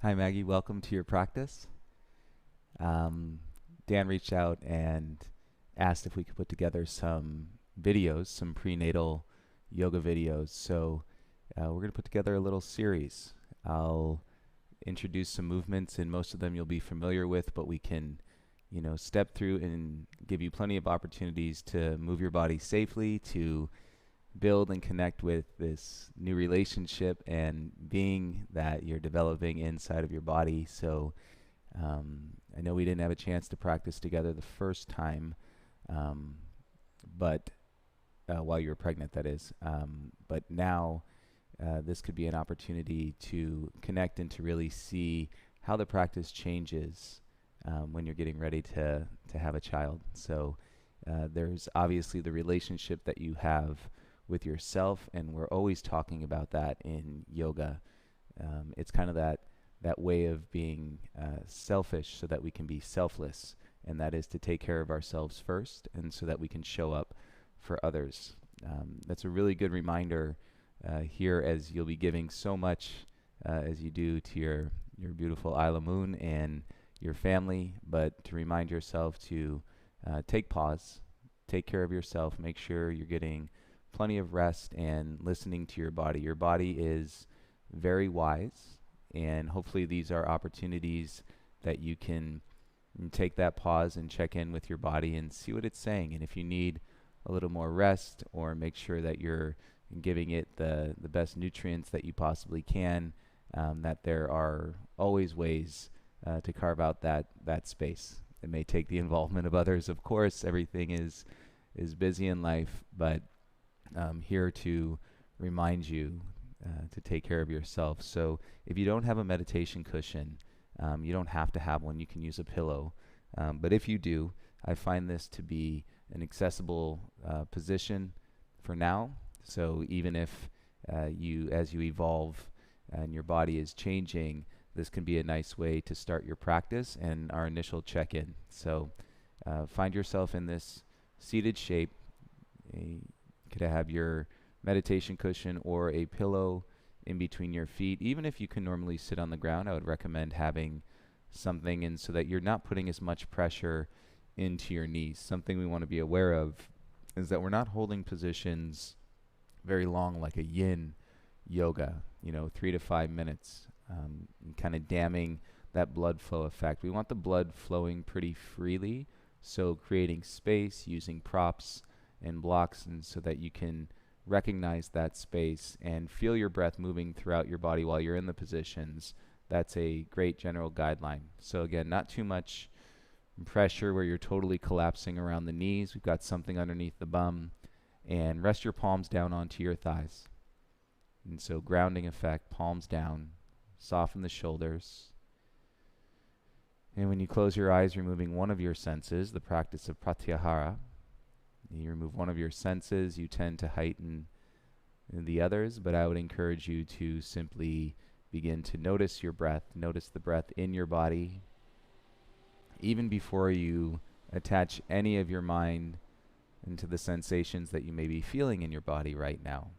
Hi, Maggie. Welcome to your practice. Um, Dan reached out and asked if we could put together some videos, some prenatal yoga videos. So we're going to put together a little series. I'll introduce some movements, and most of them you'll be familiar with, but we can, step through and give you plenty of opportunities to move your body safely, to build and connect with this new relationship and being that you're developing inside of your body. So I know we didn't have a chance to practice together the first time, um, but while you were pregnant, that is. But now this could be an opportunity to connect and to really see how the practice changes when you're getting ready to have a child. So there's obviously the relationship that you have with yourself, and we're always talking about that in yoga. It's kind of that way of being selfish so that we can be selfless, and that is to take care of ourselves first, and so that we can show up for others. That's a really good reminder here, as you'll be giving so much as you do to your beautiful Isla Moon and your family, but to remind yourself to take pause, take care of yourself, make sure you're getting plenty of rest and listening to your body. Your body is very wise, and hopefully these are opportunities that you can take that pause and check in with your body and see what it's saying. And if you need a little more rest, or make sure that you're giving it the best nutrients that you possibly can, that there are always ways to carve out that space. It may take the involvement of others, of course. Everything is busy in life, but here to remind you to take care of yourself. So if you don't have a meditation cushion, you don't have to have one. You can use a pillow. But if you do, I find this to be an accessible position for now. So even if as you evolve and your body is changing, this can be a nice way to start your practice and our initial check-in. So find yourself in this seated shape. You could have your meditation cushion or a pillow in between your feet. Even if you can normally sit on the ground, I would recommend having something in so that you're not putting as much pressure into your knees. Something we want to be aware of is that we're not holding positions very long, like a yin yoga, 3 to 5 minutes, kind of damming that blood flow effect. We want the blood flowing pretty freely, so creating space, using props and blocks, and so that you can recognize that space and feel your breath moving throughout your body while you're in the positions. That's a great general guideline. So again, not too much pressure where you're totally collapsing around the knees. We've got something underneath the bum, and rest your palms down onto your thighs. And so grounding effect, palms down, soften the shoulders. And when you close your eyes, removing one of your senses, the practice of pratyahara. You remove one of your senses, you tend to heighten the others, but I would encourage you to simply begin to notice your breath, notice the breath in your body, even before you attach any of your mind into the sensations that you may be feeling in your body right now.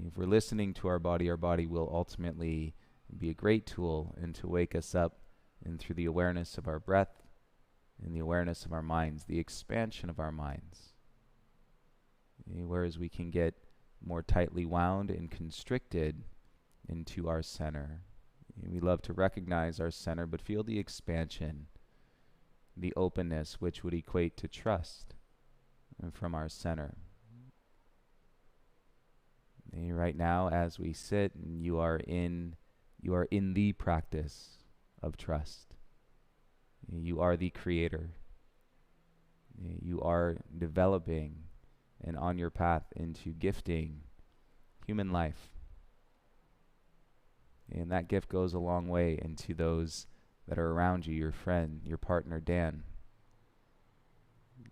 If we're listening to our body will ultimately be a great tool and to wake us up, and through the awareness of our breath and the awareness of our minds, the expansion of our minds. Whereas we can get more tightly wound and constricted into our center. We love to recognize our center, but feel the expansion, the openness, which would equate to trust from our center. Right now, as we sit, you are in the practice of trust. You are the creator. You are developing and on your path into gifting human life. And that gift goes a long way into those that are around you, your friend, your partner, Dan.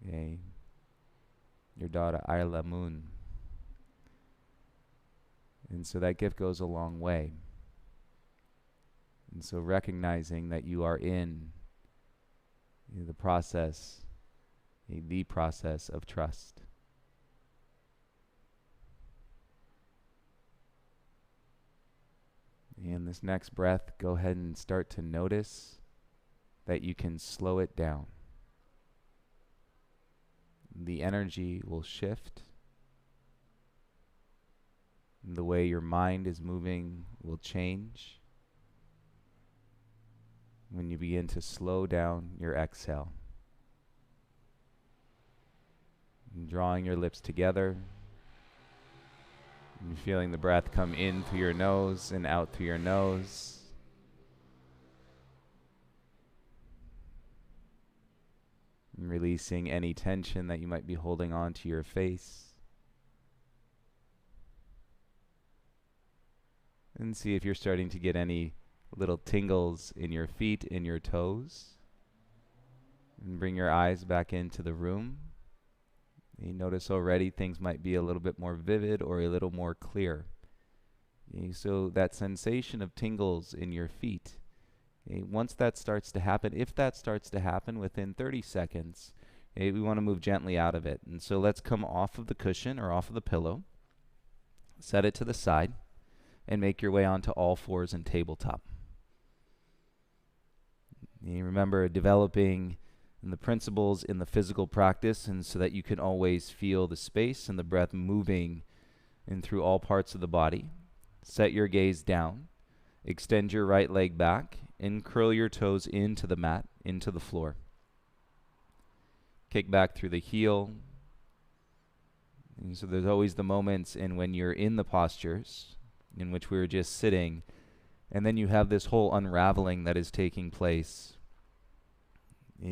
Your daughter, Isla Moon. And so that gift goes a long way. And so recognizing that you are in the process of trust. And this next breath, go ahead and start to notice that you can slow it down. The energy will shift. The way your mind is moving will change when you begin to slow down your exhale. And drawing your lips together and feeling the breath come in through your nose and out through your nose. And releasing any tension that you might be holding on to your face. And see if you're starting to get any little tingles in your feet, in your toes. And bring your eyes back into the room. You notice already things might be a little bit more vivid or a little more clear. So that sensation of tingles in your feet, once that starts to happen, if that starts to happen within 30 seconds, we want to move gently out of it. And so let's come off of the cushion or off of the pillow, set it to the side, and make your way onto all fours and tabletop. You remember developing the principles in the physical practice, and so that you can always feel the space and the breath moving in through all parts of the body. Set your gaze down, extend your right leg back, and curl your toes into the mat, into the floor. Kick back through the heel. And so there's always the moments in when you're in the postures in which we were just sitting, and then you have this whole unraveling that is taking place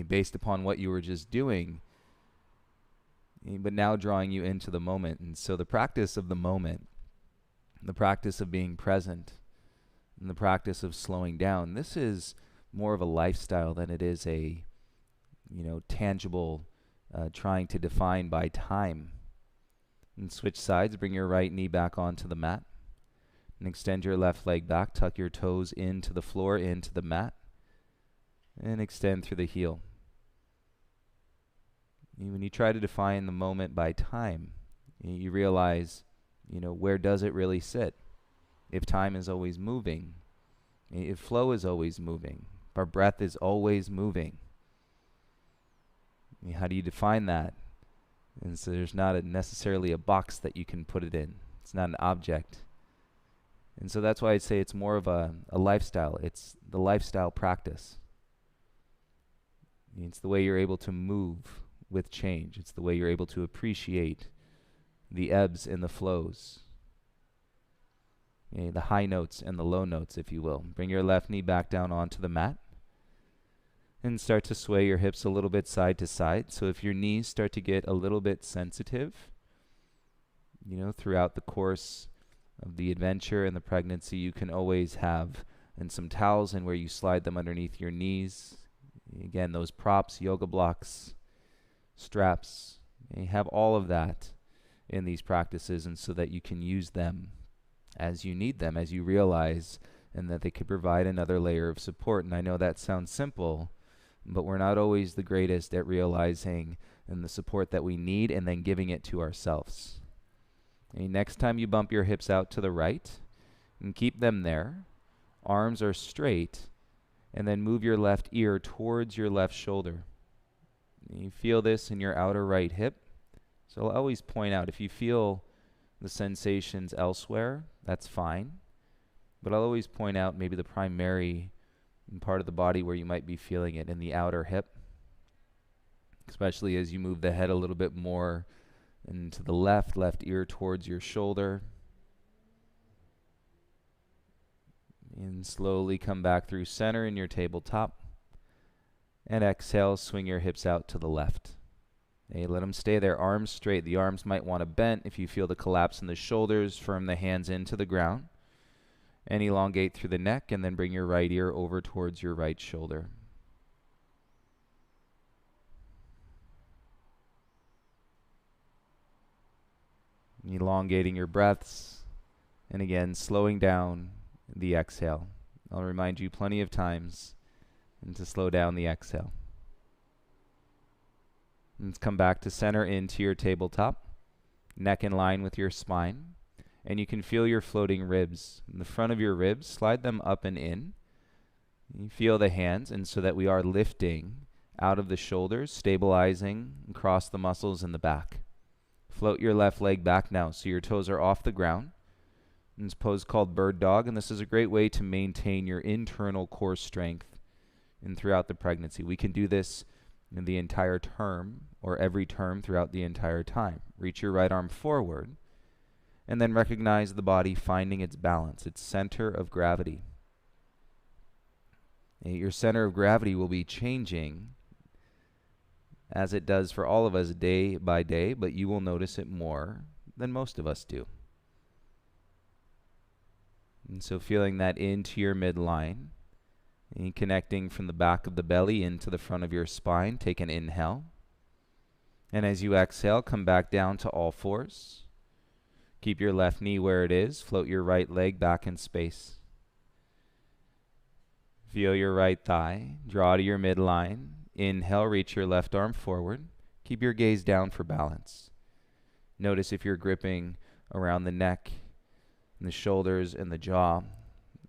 based upon what you were just doing, but now drawing you into the moment. And so the practice of the moment, the practice of being present, and the practice of slowing down, this is more of a lifestyle than it is a tangible trying to define by time. And switch sides, bring your right knee back onto the mat. And extend your left leg back, tuck your toes into the floor, into the mat, and extend through the heel. When you try to define the moment by time, you realize, where does it really sit? If time is always moving, if flow is always moving, if our breath is always moving, how do you define that? And so there's not necessarily a box that you can put it in. It's not an object. And so that's why I'd say it's more of a lifestyle. It's the lifestyle practice. It's the way you're able to move with change. It's the way you're able to appreciate the ebbs and the flows. The high notes and the low notes, if you will. Bring your left knee back down onto the mat. And start to sway your hips a little bit side to side. So if your knees start to get a little bit sensitive, throughout the course of the adventure and the pregnancy, you can always have some towels and where you slide them underneath your knees. Again, those props, yoga blocks, straps, you have all of that in these practices, and so that you can use them as you need them, as you realize, and that they could provide another layer of support. And I know that sounds simple, but we're not always the greatest at realizing and the support that we need and then giving it to ourselves. Next time you bump your hips out to the right, and keep them there, arms are straight, and then move your left ear towards your left shoulder. You feel this in your outer right hip. So I'll always point out, if you feel the sensations elsewhere, that's fine. But I'll always point out maybe the primary part of the body where you might be feeling it in the outer hip, especially as you move the head a little bit more into the left ear towards your shoulder. And slowly come back through center in your tabletop. And exhale, swing your hips out to the left. Okay, let them stay there, arms straight. The arms might want to bend. If you feel the collapse in the shoulders, firm the hands into the ground. And elongate through the neck, and then bring your right ear over towards your right shoulder. Elongating your breaths, and again, slowing down the exhale. I'll remind you plenty of times and to slow down the exhale. Let's come back to center into your tabletop, neck in line with your spine, And you can feel your floating ribs. In the front of your ribs, slide them up and in. You feel the hands, and so that we are lifting out of the shoulders, stabilizing across the muscles in the back. Float your left leg back now so your toes are off the ground. It's a pose called bird dog, and this is a great way to maintain your internal core strength and throughout the pregnancy. We can do this in the entire term or every term throughout the entire time. Reach your right arm forward and then recognize the body finding its balance, its center of gravity. Your center of gravity will be changing as it does for all of us day by day, but you will notice it more than most of us do. And so feeling that into your midline and connecting from the back of the belly into the front of your spine, take an inhale. And as you exhale, come back down to all fours. Keep your left knee where it is. Float your right leg back in space. Feel your right thigh. Draw to your midline. Inhale, reach your left arm forward. Keep your gaze down for balance. Notice if you're gripping around the neck and the shoulders and the jaw.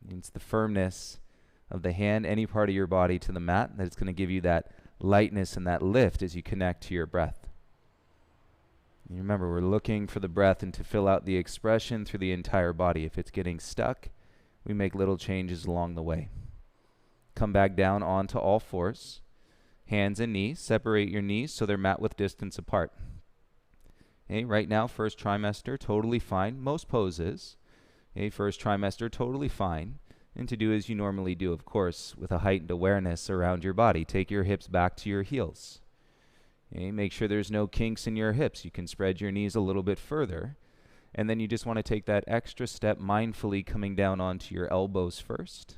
It's the firmness of the hand, any part of your body to the mat, that it's going to give you that lightness and that lift as you connect to your breath. And remember, we're looking for the breath and to fill out the expression through the entire body. If it's getting stuck, we make little changes along the way. Come back down onto all fours. Hands and knees. Separate your knees so they're mat width distance apart. Okay, right now, first trimester, totally fine. Most poses, okay, first trimester, totally fine. And to do as you normally do, of course, with a heightened awareness around your body. Take your hips back to your heels. Okay, make sure there's no kinks in your hips. You can spread your knees a little bit further. And then you just want to take that extra step mindfully coming down onto your elbows first.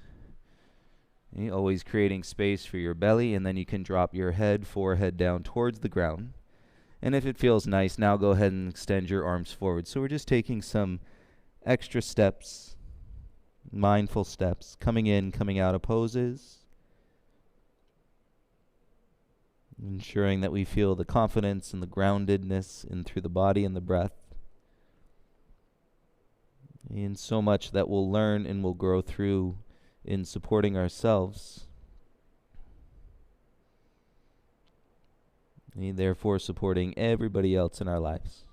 Okay, always creating space for your belly, and then you can drop your head, forehead down towards the ground. And if it feels nice, now go ahead and extend your arms forward. So we're just taking some extra steps, mindful steps, coming in, coming out of poses. Ensuring that we feel the confidence and the groundedness in through the body and the breath. And so much that we'll learn and we'll grow through in supporting ourselves. And therefore supporting everybody else in our lives.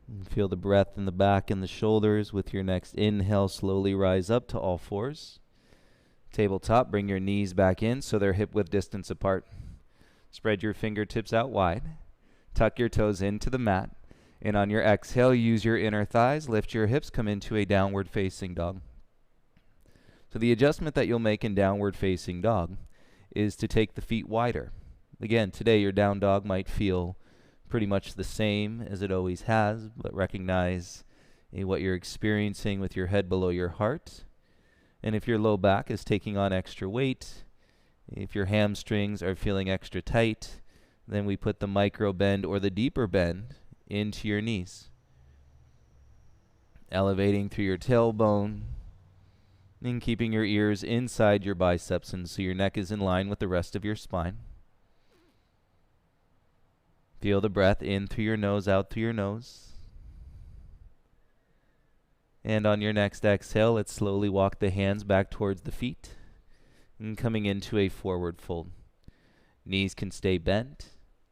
And feel the breath in the back and the shoulders. With your next inhale, slowly rise up to all fours. Tabletop, bring your knees back in so they're hip width distance apart. Spread your fingertips out wide. Tuck your toes into the mat. And on your exhale, use your inner thighs, lift your hips, come into a downward facing dog. So the adjustment that you'll make in downward facing dog is to take the feet wider. Again, today your down dog might feel pretty much the same as it always has, but recognize what you're experiencing with your head below your heart. And if your low back is taking on extra weight, if your hamstrings are feeling extra tight, then we put the micro bend or the deeper bend into your knees. Elevating through your tailbone and keeping your ears inside your biceps, and so your neck is in line with the rest of your spine. Feel the breath in through your nose, out through your nose. And on your next exhale, let's slowly walk the hands back towards the feet and coming into a forward fold. Knees can stay bent,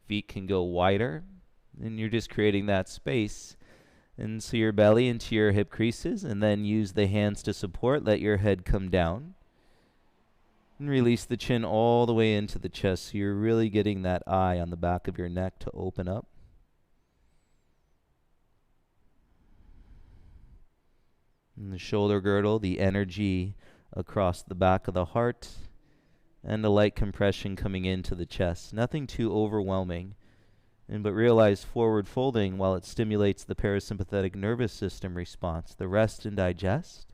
feet can go wider, and you're just creating that space. And so your belly into your hip creases, and then use the hands to support. Let your head come down. And release the chin all the way into the chest, so you're really getting that eye on the back of your neck to open up. And the shoulder girdle, the energy across the back of the heart, and a light compression coming into the chest. Nothing too overwhelming. But realize forward folding, while it stimulates the parasympathetic nervous system response, the rest and digest,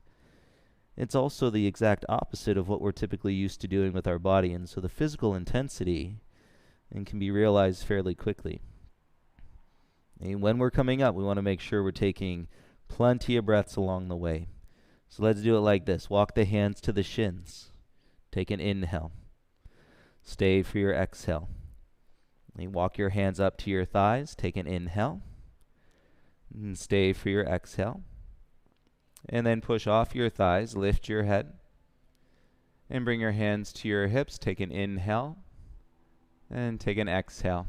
it's also the exact opposite of what we're typically used to doing with our body. And so the physical intensity can be realized fairly quickly. And when we're coming up, we want to make sure we're taking plenty of breaths along the way. So let's do it like this. Walk the hands to the shins. Take an inhale. Stay for your exhale. You walk your hands up to your thighs. Take an inhale. And stay for your exhale. And then push off your thighs. Lift your head. And bring your hands to your hips. Take an inhale. And take an exhale.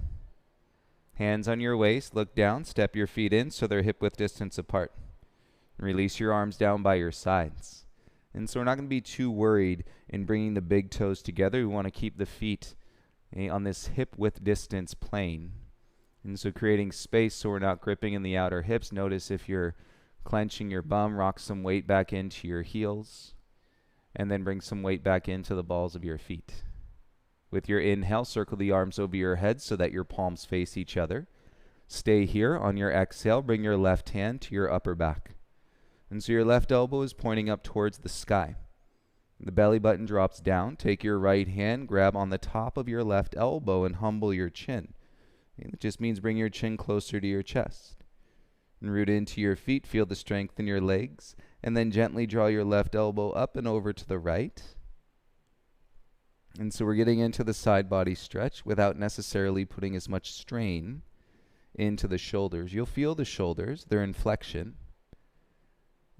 Hands on your waist. Look down. Step your feet in so they're hip width distance apart. Release your arms down by your sides. And so we're not going to be too worried in bringing the big toes together. We want to keep the feet on this hip width distance plane. And so creating space so we're not gripping in the outer hips. Notice if you're clenching your bum, rock some weight back into your heels. And then bring some weight back into the balls of your feet. With your inhale, circle the arms over your head so that your palms face each other. Stay here. On your exhale, bring your left hand to your upper back. And so your left elbow is pointing up towards the sky. The belly button drops down. Take your right hand, grab on the top of your left elbow and humble your chin. It just means bring your chin closer to your chest. And root into your feet, feel the strength in your legs, and then gently draw your left elbow up and over to the right. And so we're getting into the side body stretch without necessarily putting as much strain into the shoulders. You'll feel the shoulders, they're in flexion,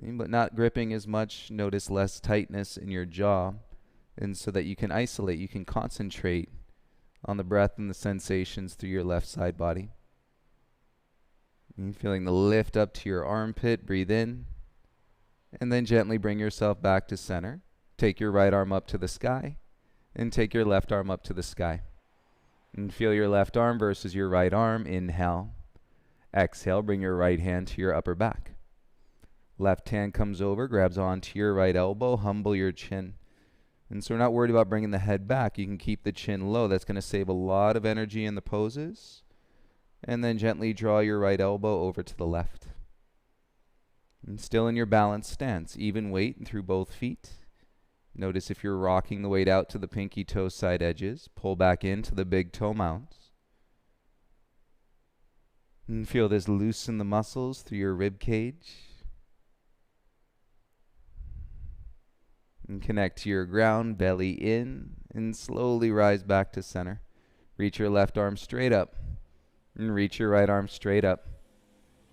but not gripping as much. Notice less tightness in your jaw, and so that you can isolate, you can concentrate on the breath and the sensations through your left side body. And feeling the lift up to your armpit, breathe in, and then gently bring yourself back to center. Take your right arm up to the sky, and take your left arm up to the sky. And feel your left arm versus your right arm. Inhale. Exhale, bring your right hand to your upper back. Left hand comes over, grabs onto your right elbow, humble your chin. And so we're not worried about bringing the head back. You can keep the chin low. That's going to save a lot of energy in the poses. And then gently draw your right elbow over to the left. And still in your balanced stance, even weight through both feet. Notice if you're rocking the weight out to the pinky toe side edges, pull back into the big toe mounts. And feel this loosen the muscles through your rib cage. And connect to your ground, belly in, and slowly rise back to center. Reach your left arm straight up, and reach your right arm straight up.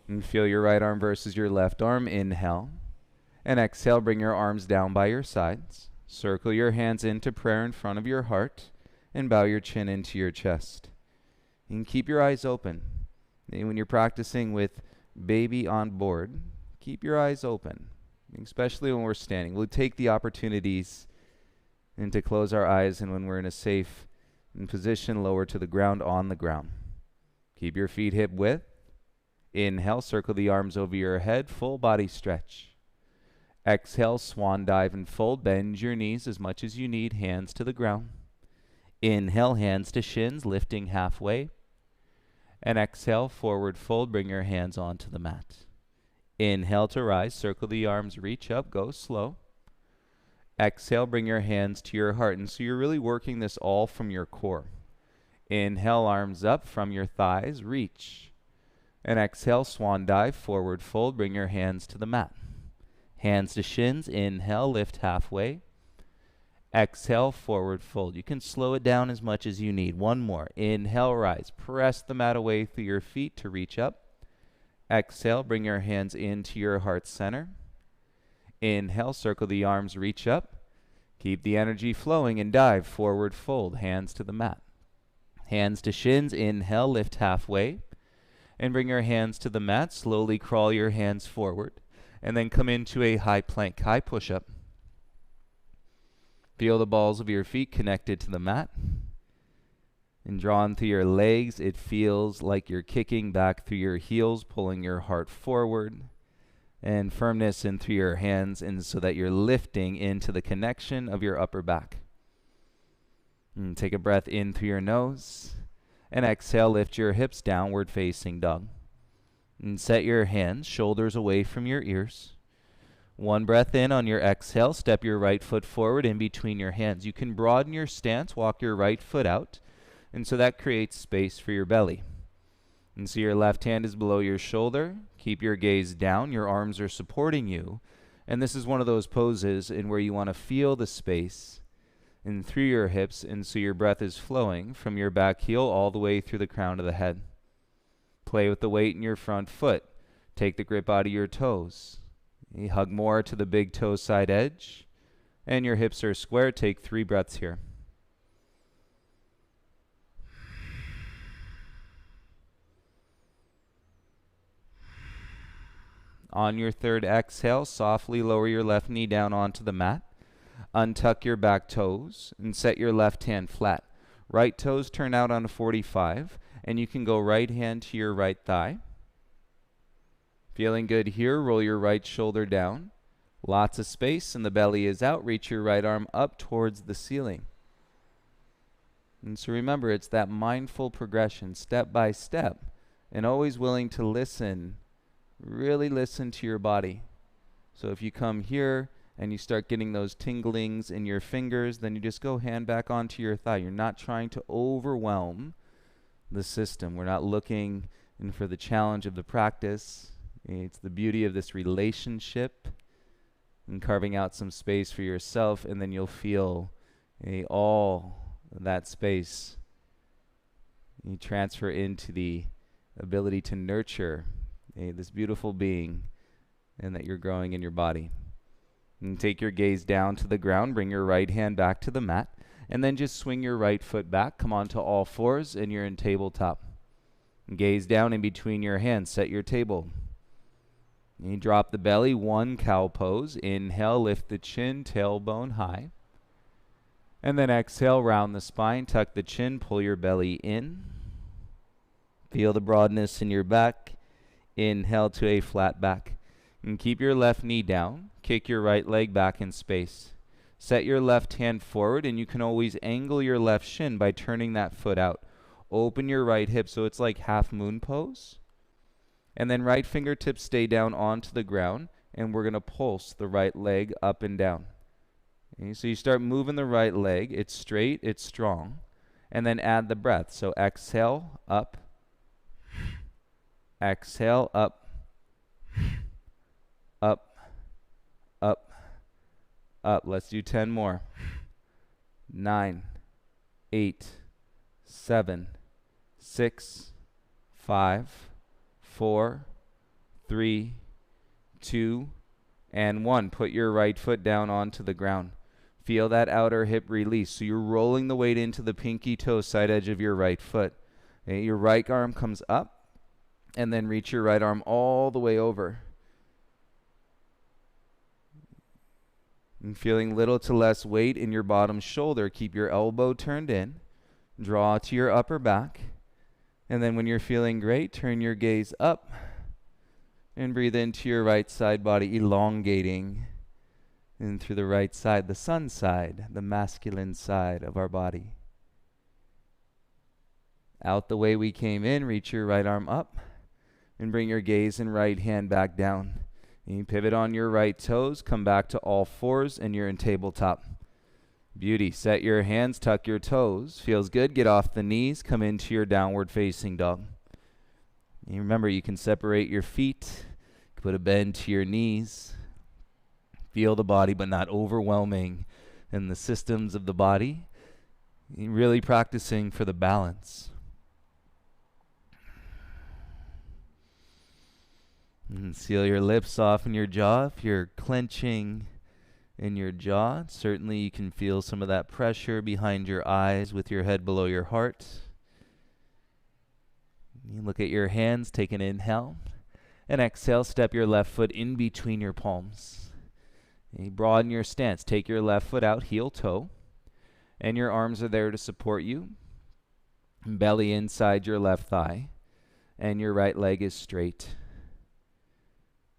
And feel your right arm versus your left arm. Inhale. And exhale, bring your arms down by your sides. Circle your hands into prayer in front of your heart, and bow your chin into your chest. And keep your eyes open. And when you're practicing with baby on board, keep your eyes open, especially when we're standing. We'll take the opportunities and to close our eyes, and when we're in a safe position, lower to the ground, on the ground. Keep your feet hip width. Inhale, circle the arms over your head, full body stretch. Exhale, swan dive and fold. Bend your knees as much as you need, hands to the ground. Inhale, hands to shins, lifting halfway. And exhale, forward fold, bring your hands onto the mat. Inhale to rise, circle the arms, reach up, go slow. Exhale, bring your hands to your heart. And so you're really working this all from your core. Inhale, arms up from your thighs, reach. And exhale, swan dive, forward fold, bring your hands to the mat. Hands to shins, inhale, lift halfway. Exhale, forward fold. You can slow it down as much as you need. One more. Inhale, rise. Press the mat away through your feet to reach up. Exhale, bring your hands into your heart center. Inhale, circle the arms, reach up. Keep the energy flowing and dive, forward fold, hands to the mat. Hands to shins, inhale, lift halfway. And bring your hands to the mat. Slowly crawl your hands forward. And then come into a high plank, high push-up. Feel the balls of your feet connected to the mat. And drawn through your legs, it feels like you're kicking back through your heels, pulling your heart forward. And firmness in through your hands, and so that you're lifting into the connection of your upper back. And take a breath in through your nose. And exhale, lift your hips, downward facing dog. And set your hands, shoulders away from your ears. One breath in on your exhale, step your right foot forward in between your hands. You can broaden your stance, walk your right foot out, and so that creates space for your belly. And so your left hand is below your shoulder. Keep your gaze down, your arms are supporting you. And this is one of those poses in where you want to feel the space and through your hips, and so your breath is flowing from your back heel all the way through the crown of the head. Play with the weight in your front foot. Take the grip out of your toes. You hug more to the big toe side edge, and your hips are square. Take 3 breaths here. On your third exhale, softly lower your left knee down onto the mat. Untuck your back toes and set your left hand flat. Right toes turn out on a 45, and you can go right hand to your right thigh. Feeling good here, roll your right shoulder down. Lots of space and the belly is out. Reach your right arm up towards the ceiling. And so remember, it's that mindful progression, step by step, and always willing to listen, really listen to your body. So if you come here and you start getting those tinglings in your fingers, then you just go hand back onto your thigh. You're not trying to overwhelm the system. We're not looking for the challenge of the practice. It's the beauty of this relationship and carving out some space for yourself, and then you'll feel all that space. You transfer into the ability to nurture this beautiful being and that you're growing in your body. And take your gaze down to the ground, bring your right hand back to the mat, and then just swing your right foot back. Come onto all fours, and you're in tabletop. And gaze down in between your hands, set your table. And you drop the belly, 1 cow pose. Inhale, lift the chin, tailbone high. And then exhale, round the spine, tuck the chin, pull your belly in. Feel the broadness in your back. Inhale to a flat back. And keep your left knee down. Kick your right leg back in space. Set your left hand forward, and you can always angle your left shin by turning that foot out. Open your right hip so it's like half moon pose. And then right fingertips stay down onto the ground, and we're going to pulse the right leg up and down. Okay, so you start moving the right leg. It's straight, it's strong. And then add the breath. So exhale, up. Exhale, up. Up. Up. Up. Let's do 10 more. 9, 8, 7, 6, 5, 4, 3, 2, and 1. Put your right foot down onto the ground. Feel that outer hip release. So you're rolling the weight into the pinky toe side edge of your right foot. Okay, your right arm comes up, and then reach your right arm all the way over. And feeling little to less weight in your bottom shoulder. Keep your elbow turned in. Draw to your upper back. And then when you're feeling great, turn your gaze up and breathe into your right side body, elongating in through the right side, the sun side, the masculine side of our body. Out the way we came in, reach your right arm up and bring your gaze and right hand back down. And you pivot on your right toes, come back to all fours, and you're in tabletop. Beauty. Set your hands, tuck your toes. Feels good. Get off the knees, come into your downward facing dog. And remember, you can separate your feet, put a bend to your knees. Feel the body, but not overwhelming in the systems of the body. You're really practicing for the balance. And seal your lips, soften your jaw. If you're clenching in your jaw, certainly you can feel some of that pressure behind your eyes with your head below your heart. You look at your hands, take an inhale, and exhale, step your left foot in between your palms. And you broaden your stance, take your left foot out, heel toe, and your arms are there to support you. Belly inside your left thigh, and your right leg is straight.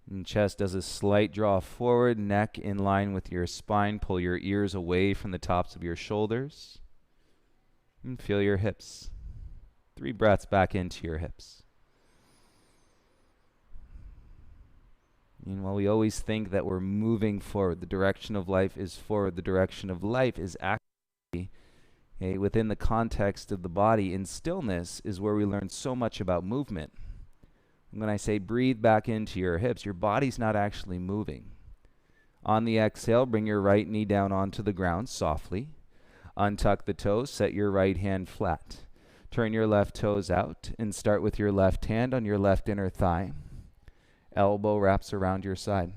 And chest does a slight draw forward, neck in line with your spine. Pull your ears away from the tops of your shoulders. And feel your hips. 3 breaths back into your hips. And while we always think that we're moving forward, the direction of life is forward, the direction of life is actually within the context of the body. In stillness is where we learn so much about movement. When I say breathe back into your hips, your body's not actually moving. On the exhale, bring your right knee down onto the ground softly. Untuck the toes, set your right hand flat. Turn your left toes out and start with your left hand on your left inner thigh. Elbow wraps around your side.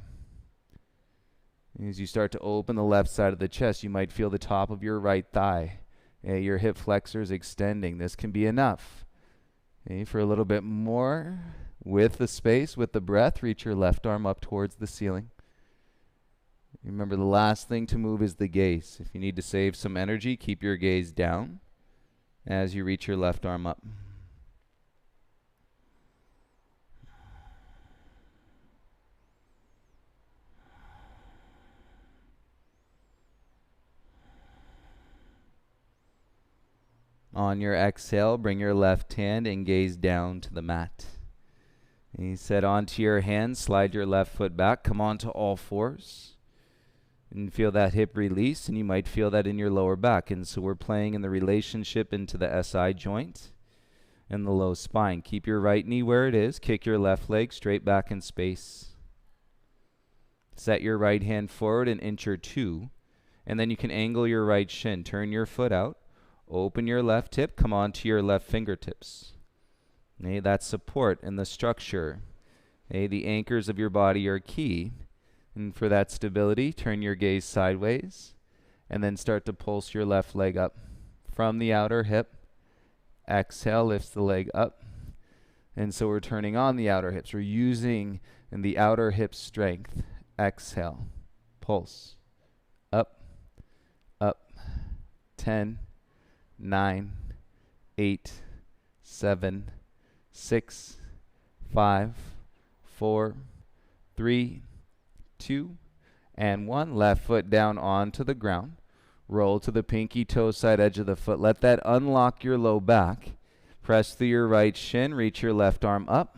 As you start to open the left side of the chest, you might feel the top of your right thigh. Your hip flexors extending. This can be enough. For a little bit more, with the space, with the breath, reach your left arm up towards the ceiling. Remember, the last thing to move is the gaze. If you need to save some energy, keep your gaze down as you reach your left arm up. On your exhale, bring your left hand and gaze down to the mat. And you set onto your hands, slide your left foot back, come onto all fours. And feel that hip release, and you might feel that in your lower back. And so we're playing in the relationship into the SI joint and the low spine. Keep your right knee where it is. Kick your left leg straight back in space. Set your right hand forward an inch or two, and then you can angle your right shin. Turn your foot out. Open your left hip. Come onto your left fingertips. That support and the structure. The anchors of your body are key. And for that stability, turn your gaze sideways and then start to pulse your left leg up from the outer hip. Exhale, lifts the leg up. And so we're turning on the outer hips. We're using the outer hip strength. Exhale, pulse, up, up, 10, 9, 8, 7, 6, 5, 4, 3, 2, and 1. Left foot down onto the ground. Roll to the pinky toe side edge of the foot. Let that unlock your low back. Press through your right shin. Reach your left arm up.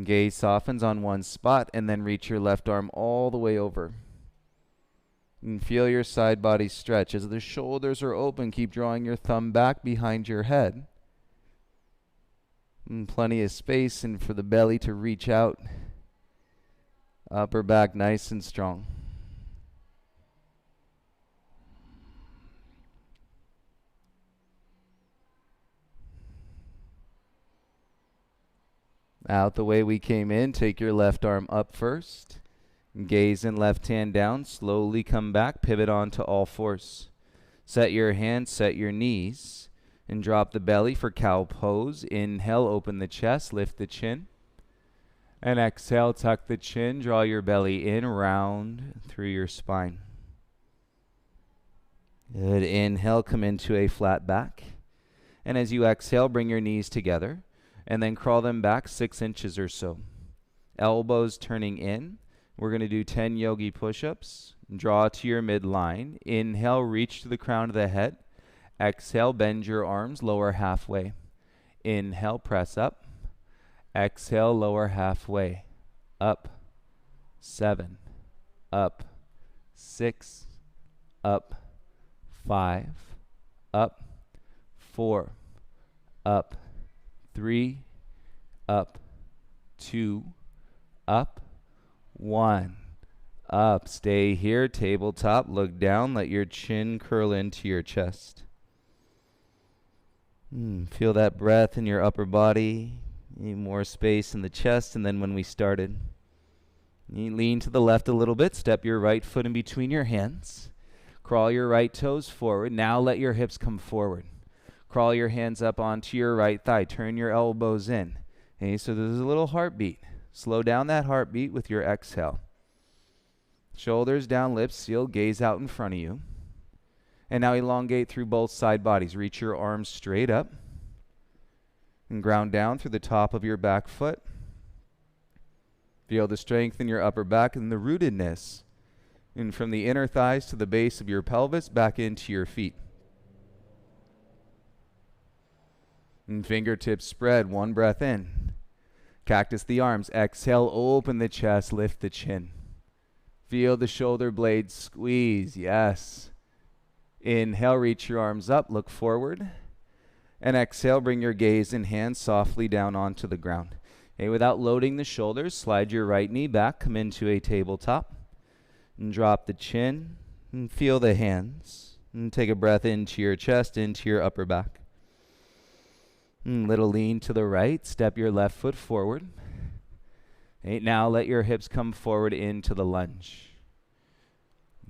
Gaze softens on one spot, and then reach your left arm all the way over. And feel your side body stretch. As the shoulders are open, keep drawing your thumb back behind your head. And plenty of space and for the belly to reach out. Upper back nice and strong. Out the way we came in, take your left arm up first. Gaze and left hand down. Slowly come back, pivot onto all fours. Set your hands, set your knees, and drop the belly for cow pose. Inhale, open the chest, lift the chin. And exhale, tuck the chin, draw your belly in, round through your spine. Good. Inhale, come into a flat back. And as you exhale, bring your knees together, and then crawl them back 6 inches or so. Elbows turning in. We're going to do 10 yogi push-ups. Draw to your midline. Inhale, reach to the crown of the head. Exhale, bend your arms, lower halfway. Inhale, press up. Exhale, lower halfway. Up, 7, up, 6, up, 5, up, 4, up, 3, up, 2, up, 1, up. Stay here, tabletop, look down, let your chin curl into your chest. Feel that breath in your upper body. Need more space in the chest. And then when we started, you lean to the left a little bit, step your right foot in between your hands, crawl your right toes forward. Now let your hips come forward. Crawl your hands up onto your right thigh, turn your elbows in. Okay, so there's a little heartbeat. Slow down that heartbeat with your exhale. Shoulders down, lips sealed, gaze out in front of you. And now elongate through both side bodies. Reach your arms straight up. And ground down through the top of your back foot. Feel the strength in your upper back and the rootedness. And from the inner thighs to the base of your pelvis, back into your feet. And fingertips spread, one breath in. Cactus the arms, exhale, open the chest, lift the chin. Feel the shoulder blades squeeze, yes. Inhale, reach your arms up, look forward. And exhale, bring your gaze and hands softly down onto the ground. Okay, without loading the shoulders, slide your right knee back, come into a tabletop. And drop the chin, And feel the hands. And take a breath into your chest, into your upper back. And little lean to the right. Step your left foot forward. Now let your hips come forward into the lunge.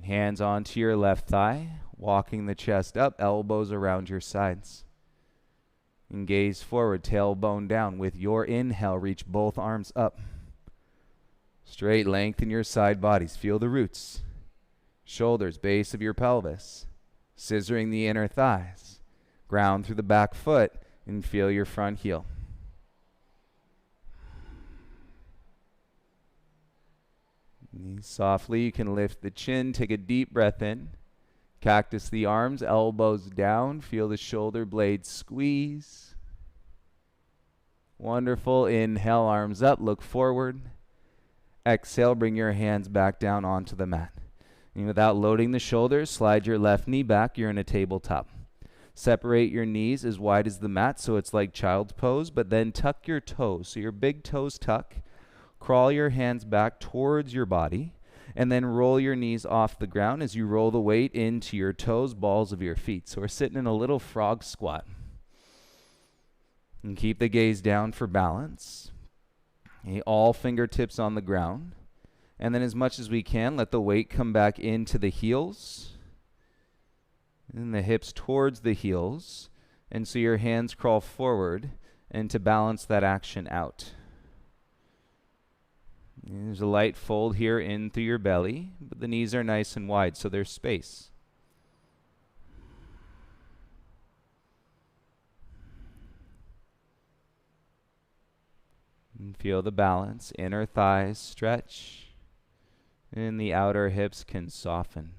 Hands onto your left thigh, walking the chest up, elbows around your sides. And gaze forward, tailbone down. With your inhale, reach both arms up. Straight, lengthen your side bodies. Feel the roots. Shoulders, base of your pelvis. Scissoring the inner thighs. Ground through the back foot and feel your front heel. Softly, you can lift the chin, take a deep breath in. Cactus the arms, elbows down. Feel the shoulder blades squeeze. Wonderful. Inhale, arms up, look forward. Exhale, bring your hands back down onto the mat. And without loading the shoulders, slide your left knee back. You're in a tabletop. Separate your knees as wide as the mat so it's like child's pose, but then tuck your toes. So your big toes tuck. Crawl your hands back towards your body, and then roll your knees off the ground as you roll the weight into your toes, balls of your feet. So we're sitting in a little frog squat. And keep the gaze down for balance. All fingertips on the ground. And then as much as we can, let the weight come back into the heels. And the hips towards the heels. And so your hands crawl forward, and to balance that action out. There's a light fold here in through your belly, but the knees are nice and wide, so there's space. And feel the balance. Inner thighs stretch, and the outer hips can soften.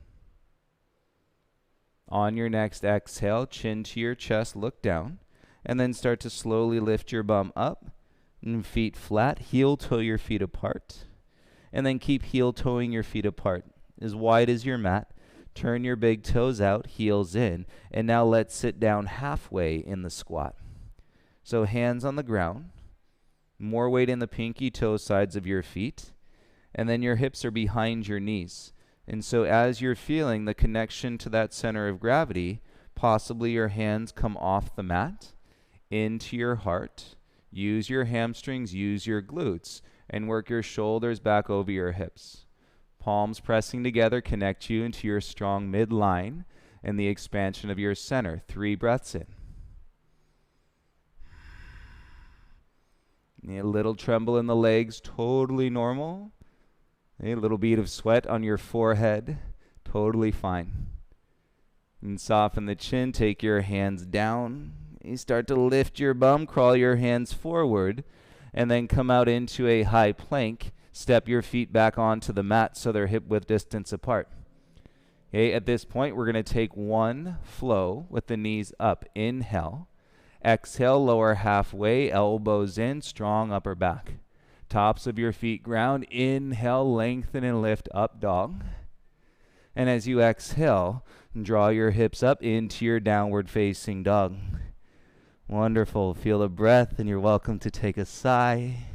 On your next exhale, chin to your chest, look down, and then start to slowly lift your bum up. And feet flat, heel toe your feet apart. And then keep heel toeing your feet apart as wide as your mat. Turn your big toes out, heels in. And now let's sit down halfway in the squat. So hands on the ground. More weight in the pinky toe sides of your feet. And then your hips are behind your knees. And so as you're feeling the connection to that center of gravity, possibly your hands come off the mat into your heart. Use your hamstrings, use your glutes, and work your shoulders back over your hips. Palms pressing together connect you into your strong midline and the expansion of your center. 3 breaths in. A little tremble in the legs, totally normal. A little bead of sweat on your forehead, totally fine. And soften the chin, take your hands down. You start to lift your bum, crawl your hands forward, and then come out into a high plank. Step your feet back onto the mat so they're hip-width distance apart. Okay, at this point, we're going to take one flow with the knees up. Inhale. Exhale, lower halfway, elbows in, strong upper back. Tops of your feet ground. Inhale, lengthen and lift, up dog. And as you exhale, draw your hips up into your downward facing dog. Wonderful. Feel the breath, and you're welcome to take a sigh.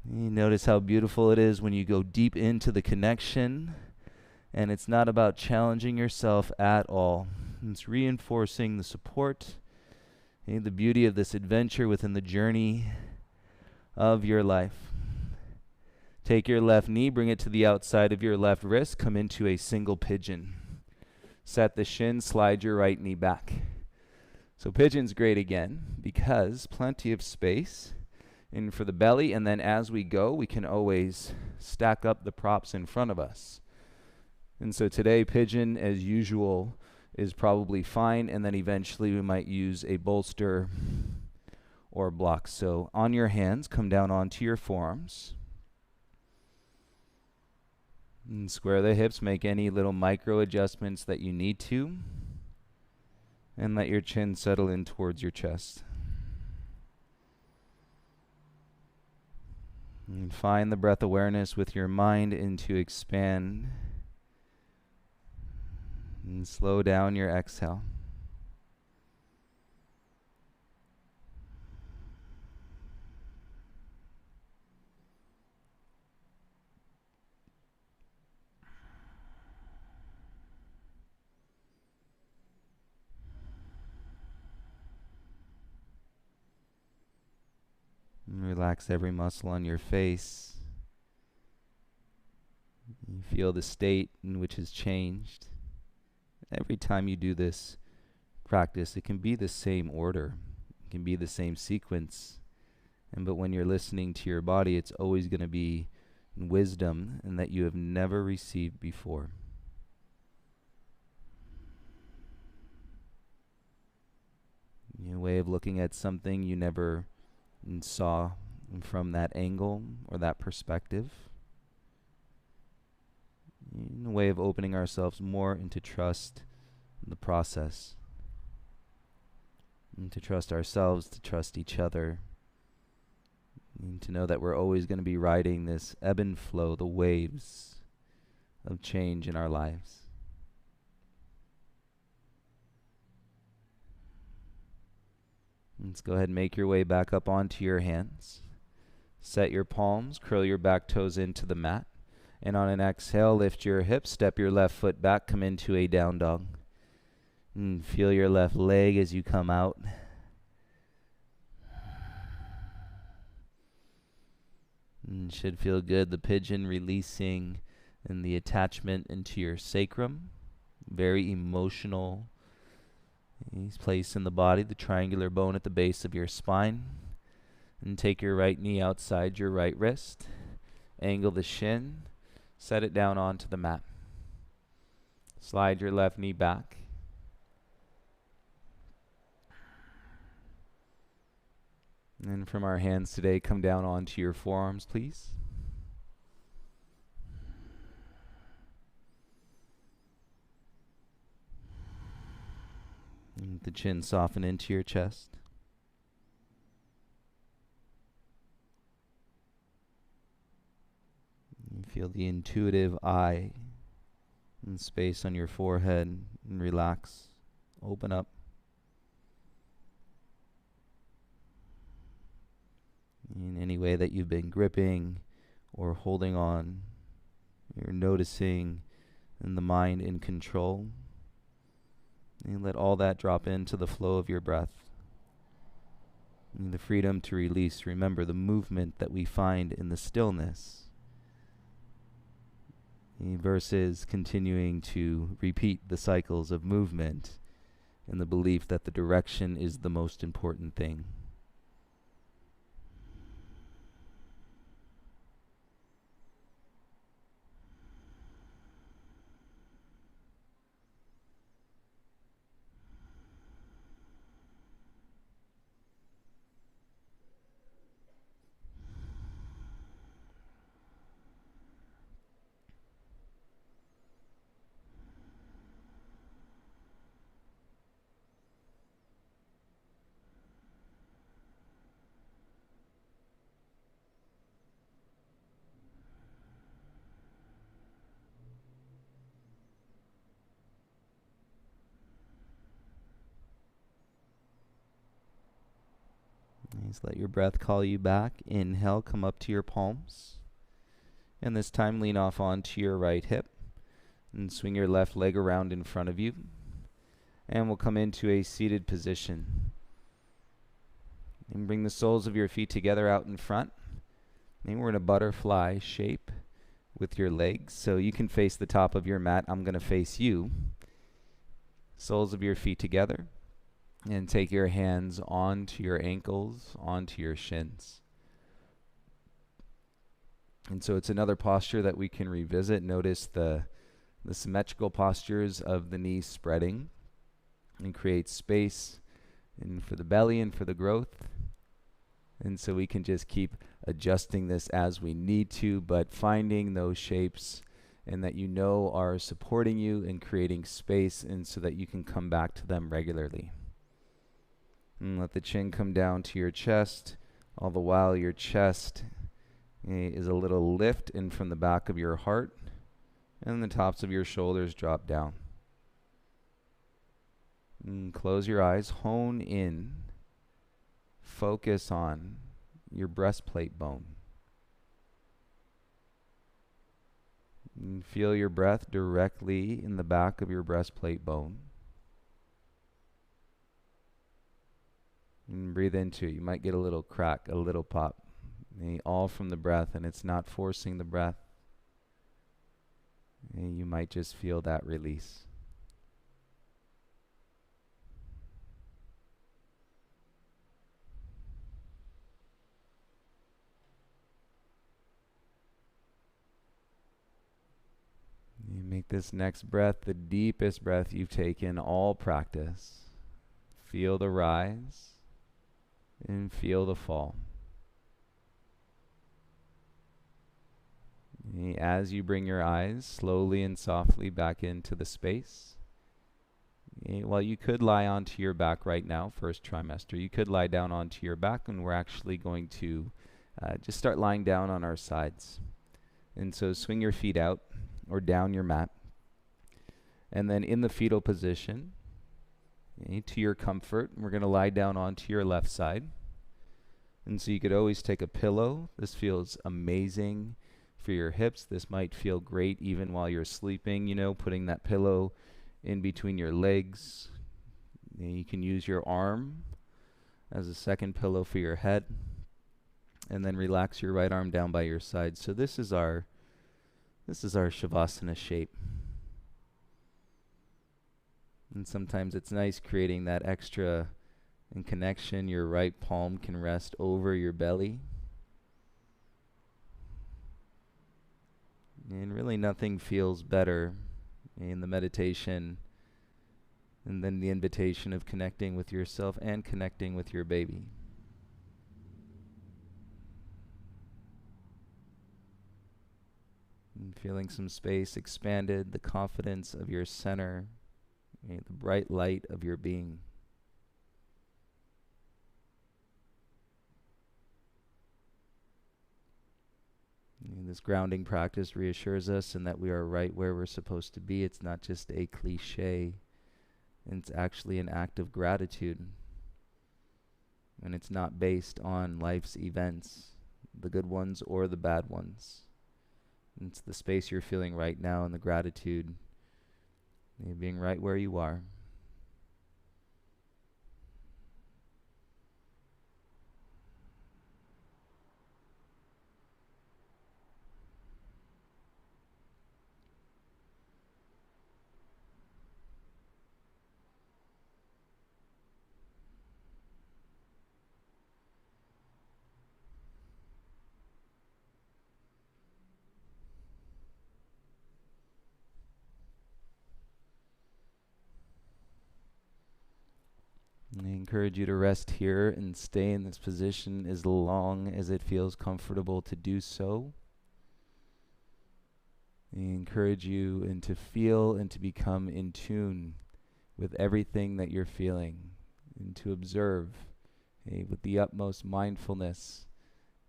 You notice how beautiful it is when you go deep into the connection, and it's not about challenging yourself at all. It's reinforcing the support, the beauty of this adventure within the journey of your life. Take your left knee, bring it to the outside of your left wrist, come into a single pigeon. Set the shin, slide your right knee back. So pigeon's great again because plenty of space in for the belly, and then as we go, we can always stack up the props in front of us. And so today, pigeon, as usual, is probably fine, and then eventually we might use a bolster or block. So on your hands, come down onto your forearms. And square the hips, make any little micro adjustments that you need to. And let your chin settle in towards your chest. And find the breath awareness with your mind and to expand. And slow down your exhale. Relax every muscle on your face. You feel the state in which has changed. Every time you do this practice, it can be the same order. It can be the same sequence. But when you're listening to your body, it's always going to be wisdom and that you have never received before. A way of looking at something you never saw from that angle or that perspective. A way of opening ourselves more into trust in the process. And to trust ourselves, to trust each other. And to know that we're always going to be riding this ebb and flow, the waves of change in our lives. Let's go ahead and make your way back up onto your hands. Set your palms, curl your back toes into the mat. And on an exhale, lift your hips, step your left foot back, come into a down dog. And feel your left leg as you come out. And should feel good, the pigeon releasing and the attachment into your sacrum. Very emotional. He's placed in the body, the triangular bone at the base of your spine. And take your right knee outside your right wrist. Angle the shin. Set it down onto the mat. Slide your left knee back. And from our hands today, come down onto your forearms, please. And the chin soften into your chest. You feel the intuitive eye and space on your forehead, and relax, open up. In any way that you've been gripping or holding on, you're noticing in the mind in control. And let all that drop into the flow of your breath. And the freedom to release. Remember the movement that we find in the stillness versus continuing to repeat the cycles of movement and the belief that the direction is the most important thing. Just let your breath call you back. Inhale, come up to your palms. And this time lean off onto your right hip. And swing your left leg around in front of you. And we'll come into a seated position. And bring the soles of your feet together out in front. And we're in a butterfly shape with your legs. So you can face the top of your mat. I'm going to face you. Soles of your feet together. And take your hands onto your ankles, onto your shins. And so it's another posture that we can revisit. Notice the symmetrical postures of the knees spreading and create space and for the belly and for the growth. And so we can just keep adjusting this as we need to, but finding those shapes and that you know are supporting you and creating space, and so that you can come back to them regularly. And let the chin come down to your chest, all the while your chest is a little lift in from the back of your heart, and the tops of your shoulders drop down. And close your eyes, hone in, focus on your breastplate bone. And feel your breath directly in the back of your breastplate bone. And breathe into it. You might get a little crack, a little pop. All from the breath, and it's not forcing the breath. You might just feel that release. You make this next breath the deepest breath you've taken all practice. Feel the rise and feel the fall. As you bring your eyes slowly and softly back into the space, well, you could lie onto your back right now, first trimester. You could lie down onto your back, and we're actually going to just start lying down on our sides. And so swing your feet out or down your mat. And then in the fetal position, to your comfort, we're going to lie down onto your left side. And so you could always take a pillow. This feels amazing for your hips. This might feel great even while you're sleeping, putting that pillow in between your legs. You can use your arm as a second pillow for your head. And then relax your right arm down by your side. So this is our Shavasana shape. And sometimes it's nice creating that extra in connection. Your right palm can rest over your belly. And really nothing feels better in the meditation and then the invitation of connecting with yourself and connecting with your baby. And feeling some space expanded, the confidence of your center, the bright light of your being. This grounding practice reassures us in that we are right where we're supposed to be. It's not just a cliche. It's actually an act of gratitude. And it's not based on life's events, the good ones or the bad ones. It's the space you're feeling right now and the gratitude, being right where you are. I encourage you to rest here and stay in this position as long as it feels comfortable to do so. I encourage you and to feel and to become in tune with everything that you're feeling and to observe with the utmost mindfulness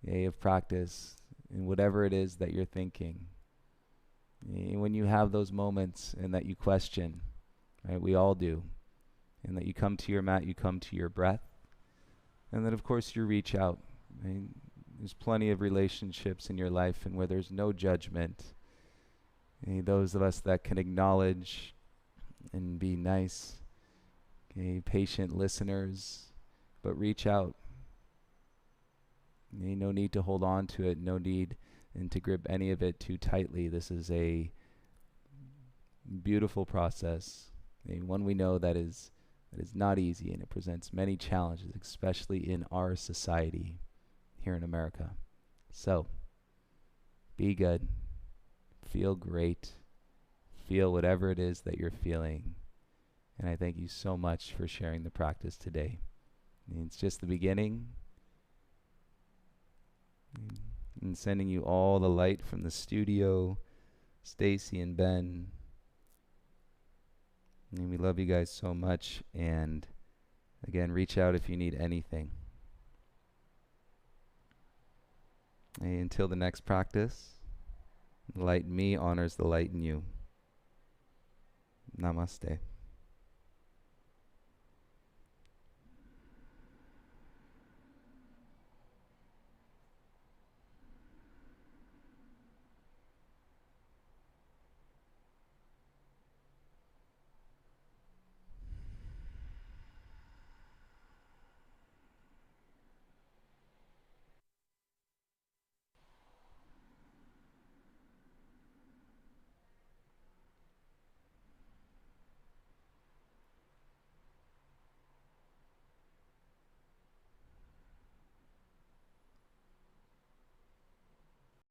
of practice in whatever it is that you're thinking. When you have those moments and that you question, right, we all do, and that you come to your mat, you come to your breath, and then of course you reach out. There's plenty of relationships in your life and where there's no judgment. Those of us that can acknowledge and be nice, patient listeners, but reach out. No need to hold on to it, no need and to grip any of it too tightly. This is a beautiful process, one we know that is not easy, and it presents many challenges, especially in our society here in America. So, be good, feel great, feel whatever it is that you're feeling, and I thank you so much for sharing the practice today. It's just the beginning, and sending you all the light from the studio, Stacy and Ben. And we love you guys so much. And again, reach out if you need anything. And until the next practice, the light in me honors the light in you. Namaste.